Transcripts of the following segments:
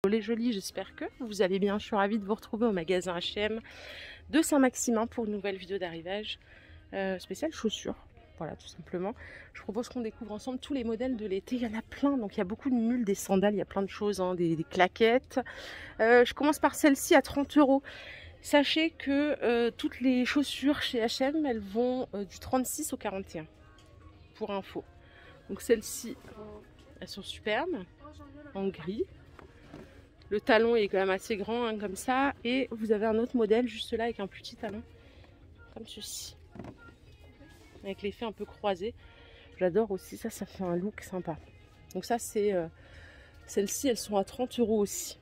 Les jolis, j'espère que vous allez bien. Je suis ravie de vous retrouver au magasin H&M de Saint-Maximin pour une nouvelle vidéo d'arrivage spéciale chaussures. Voilà, tout simplement. Je propose qu'on découvre ensemble tous les modèles de l'été. Il y en a plein, donc il y a beaucoup de mules, des sandales, il y a plein de choses, hein, des claquettes. Je commence par celle-ci à 30 €. Sachez que toutes les chaussures chez H&M, elles vont du 36 au 41, pour info. Donc celles-ci, elles sont superbes, en gris. Le talon est quand même assez grand, hein, comme ça. Et vous avez un autre modèle juste là avec un plus petit talon, comme ceci. Avec l'effet un peu croisé. J'adore aussi, ça fait un look sympa. Donc ça c'est... celles-ci, elles sont à 30 € aussi.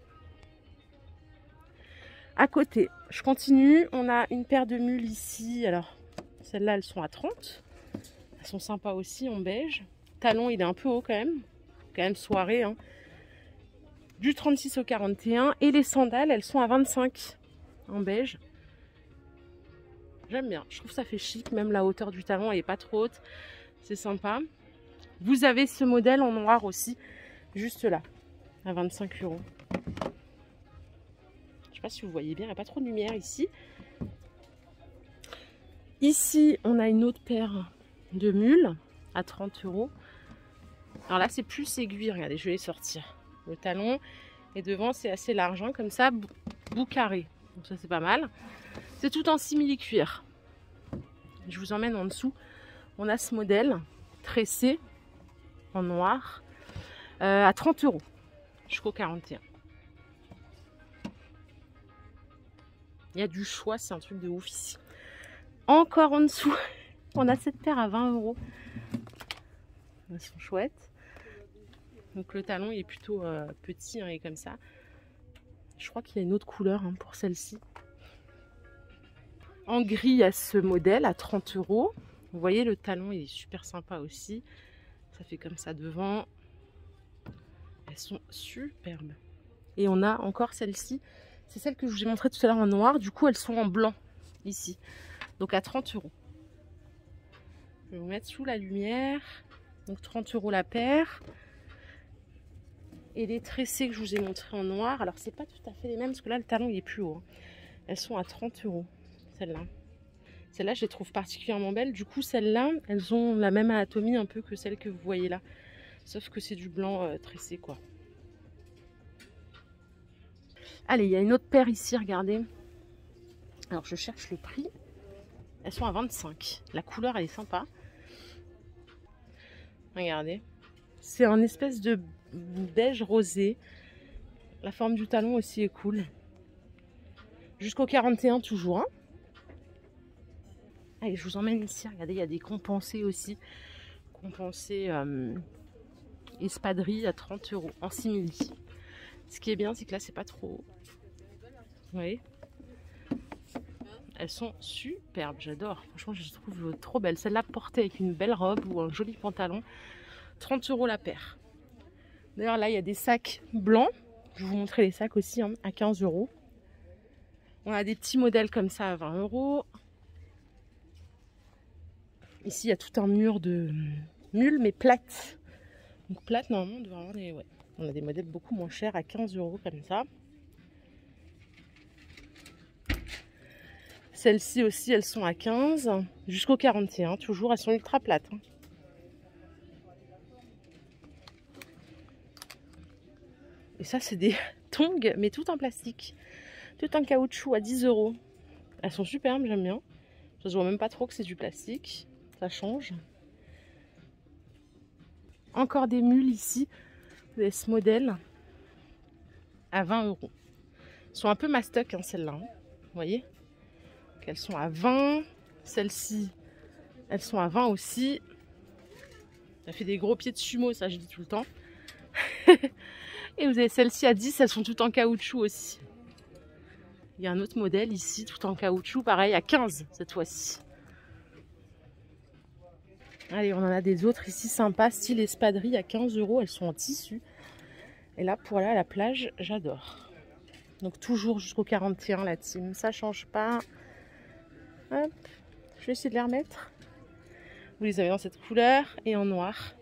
À côté, je continue. On a une paire de mules ici. Alors, celles-là, elles sont à 30. Elles sont sympas aussi, en beige. Talon, il est un peu haut quand même soirée, hein. Du 36 au 41. Et les sandales, elles sont à 25 en beige. J'aime bien. Je trouve que ça fait chic. Même la hauteur du talon, elle n'est pas trop haute. C'est sympa. Vous avez ce modèle en noir aussi, juste là, à 25 €. Je sais pas si vous voyez bien, il n'y a pas trop de lumière ici. Ici, on a une autre paire de mules à 30 €. Alors là, c'est plus aiguille. Regardez, je vais les sortir. Le talon et devant, c'est assez large, hein, comme ça, bout carré. Donc ça, c'est pas mal. C'est tout en simili-cuir. Je vous emmène en dessous. On a ce modèle tressé en noir à 30 € jusqu'au 41. Il y a du choix, c'est un truc de ouf ici. Encore en dessous, on a cette paire à 20 €. Elles sont chouettes. Donc le talon il est plutôt petit, hein, et comme ça. Je crois qu'il y a une autre couleur, hein, pour celle-ci. En gris, il y a ce modèle à 30 €. Vous voyez, le talon il est super sympa aussi. Ça fait comme ça devant. Elles sont superbes. Et on a encore celle-ci. C'est celle que je vous ai montré tout à l'heure en noir. Du coup, elles sont en blanc ici. Donc à 30 €. Je vais vous mettre sous la lumière. Donc 30 € la paire. Et les tressés que je vous ai montrés en noir. Alors, c'est pas tout à fait les mêmes parce que là, le talon il est plus haut, hein. Elles sont à 30 €. Celles-là. Celles-là, je les trouve particulièrement belles. Du coup, celles-là, elles ont la même anatomie un peu que celles que vous voyez là. Sauf que c'est du blanc tressé, quoi. Allez, il y a une autre paire ici, regardez. Alors, je cherche le prix. Elles sont à 25. La couleur, elle est sympa. Regardez. C'est un espèce de beige rosé. La forme du talon aussi est cool. Jusqu'au 41 toujours, hein. Allez, je vous emmène ici. Regardez, il y a des compensés aussi. Compensés espadrilles à 30 € en simili. Ce qui est bien, c'est que là, c'est pas trop haut. Vous voyez? Elles sont superbes, j'adore. Franchement, je les trouve trop belles. Celle-là portée avec une belle robe ou un joli pantalon. 30 € la paire. D'ailleurs, là, il y a des sacs blancs. Je vais vous montrer les sacs aussi, hein, à 15 €. On a des petits modèles comme ça à 20 €. Ici, il y a tout un mur de mules, mais plates. Donc plates, normalement, on devrait avoir des... Ouais. On a des modèles beaucoup moins chers à 15 € comme ça. Celles-ci aussi, elles sont à 15 jusqu'au 41. Toujours, elles sont ultra plates, hein. Et ça, c'est des tongs, mais tout en plastique. Tout en caoutchouc à 10 €. Elles sont superbes, j'aime bien. Ça se voit même pas trop que c'est du plastique. Ça change. Encore des mules ici. Vous avez ce modèle à 20 €. Elles sont un peu mastoc, hein, celles-là. Hein. Vous voyez? Donc, elles sont à 20. Celles-ci, elles sont à 20 aussi. Ça fait des gros pieds de sumo, ça je dis tout le temps. Et vous avez celles-ci à 10, elles sont toutes en caoutchouc aussi. Il y a un autre modèle ici, tout en caoutchouc, pareil, à 15 cette fois-ci. Allez, on en a des autres ici sympas, style espadrille à 15 €, elles sont en tissu. Et là, pour aller à la plage, j'adore. Donc toujours jusqu'au 41 la team, ça change pas. Hop, je vais essayer de les remettre. Vous les avez dans cette couleur et en noir.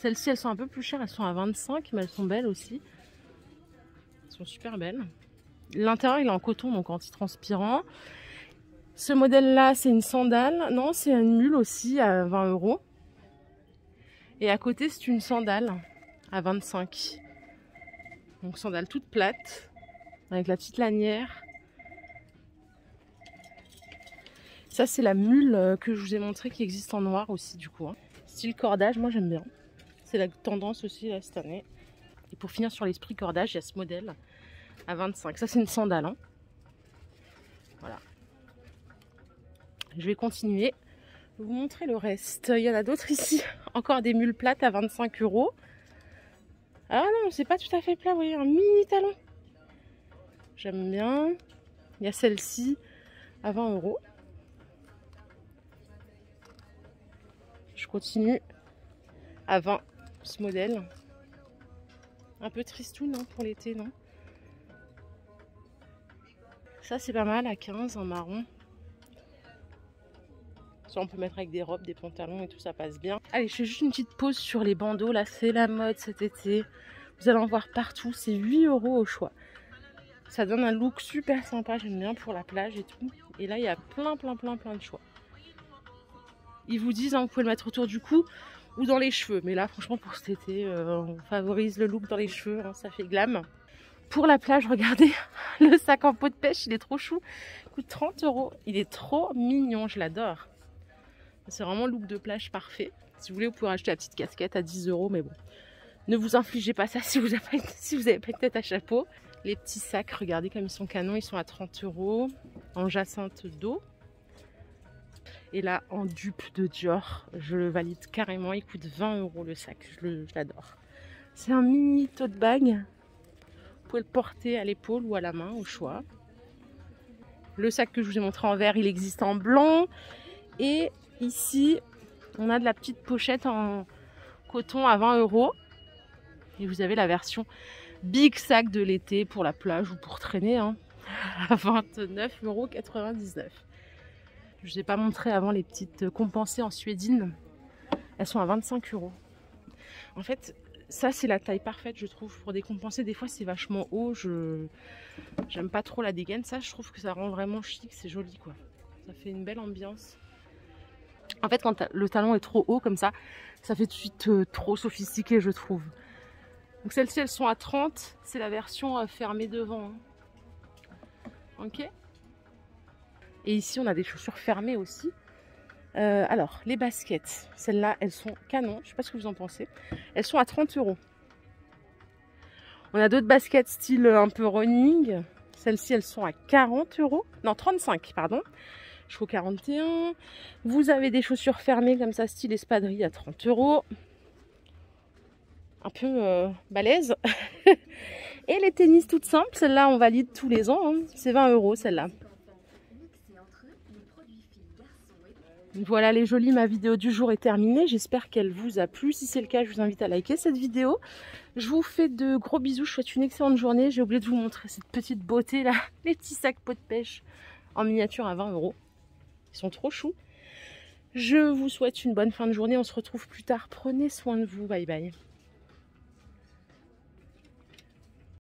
Celles-ci, elles sont un peu plus chères, elles sont à 25, mais elles sont belles aussi. Elles sont super belles. L'intérieur, il est en coton, donc anti-transpirant. Ce modèle-là, c'est une sandale. Non, c'est une mule aussi à 20 €. Et à côté, c'est une sandale à 25. Donc sandale toute plate, avec la petite lanière. Ça, c'est la mule que je vous ai montré qui existe en noir aussi, du coup. Style cordage, moi j'aime bien. C'est la tendance aussi là, cette année. Et pour finir sur l'esprit cordage, il y a ce modèle à 25. Ça, c'est une sandale. Hein. Voilà. Je vais continuer. Je vais vous montrer le reste. Il y en a d'autres ici. Encore des mules plates à 25 €. Ah non, c'est pas tout à fait plat, vous voyez, un mini talon. J'aime bien. Il y a celle-ci à 20 €. Je continue à 20 ce modèle. Un peu tristoun hein, pour l'été, non? Ça c'est pas mal à 15 en marron. Ça on peut mettre avec des robes, des pantalons et tout, ça passe bien. Allez, je fais juste une petite pause sur les bandeaux. Là c'est la mode cet été. Vous allez en voir partout. C'est 8 € au choix. Ça donne un look super sympa. J'aime bien pour la plage et tout. Et là il y a plein de choix. Ils vous disent, hein, vous pouvez le mettre autour du cou ou dans les cheveux. Mais là, franchement, pour cet été, on favorise le look dans les cheveux. Hein, ça fait glam. Pour la plage, regardez, le sac en peau de pêche, il est trop chou. Il coûte 30 €. Il est trop mignon, je l'adore. C'est vraiment le look de plage parfait. Si vous voulez, vous pouvez acheter la petite casquette à 10 €. Mais bon, ne vous infligez pas ça si vous n'avez pas une tête à chapeau. Les petits sacs, regardez comme ils sont canons. Ils sont à 30 € en jacinthe d'eau. Et là, en dupe de Dior, je le valide carrément. Il coûte 20 € le sac. Je l'adore. C'est un mini tote bag. Vous pouvez le porter à l'épaule ou à la main, au choix. Le sac que je vous ai montré en vert, il existe en blanc. Et ici, on a de la petite pochette en coton à 20 €. Et vous avez la version big sac de l'été pour la plage ou pour traîner. Hein, à 29,99 €. Je ne vous ai pas montré avant les petites compensées en suédine. Elles sont à 25 €. En fait, ça c'est la taille parfaite je trouve pour décompenser. Des fois c'est vachement haut. J'aime pas trop la dégaine. Ça je trouve que ça rend vraiment chic. C'est joli quoi. Ça fait une belle ambiance. En fait quand le talon est trop haut comme ça, ça fait tout de suite trop sophistiqué je trouve. Donc celles-ci elles sont à 30. C'est la version fermée devant. Hein. Ok. Et ici, on a des chaussures fermées aussi. Alors, les baskets. Celles-là, elles sont canon. Je ne sais pas ce que vous en pensez. Elles sont à 30 €. On a d'autres baskets style un peu running. Celles-ci, elles sont à 40 €. Non, 35, pardon. Jusqu'au 41. Vous avez des chaussures fermées comme ça, style espadrille à 30 €. Un peu balèze. Et les tennis toutes simples. Celles-là, on valide tous les ans. Hein. C'est 20 € celle-là. Voilà les jolis, ma vidéo du jour est terminée. J'espère qu'elle vous a plu. Si c'est le cas, je vous invite à liker cette vidéo. Je vous fais de gros bisous. Je vous souhaite une excellente journée. J'ai oublié de vous montrer cette petite beauté là. Les petits sacs peau de pêche en miniature à 20 €. Ils sont trop choux. Je vous souhaite une bonne fin de journée. On se retrouve plus tard. Prenez soin de vous. Bye bye.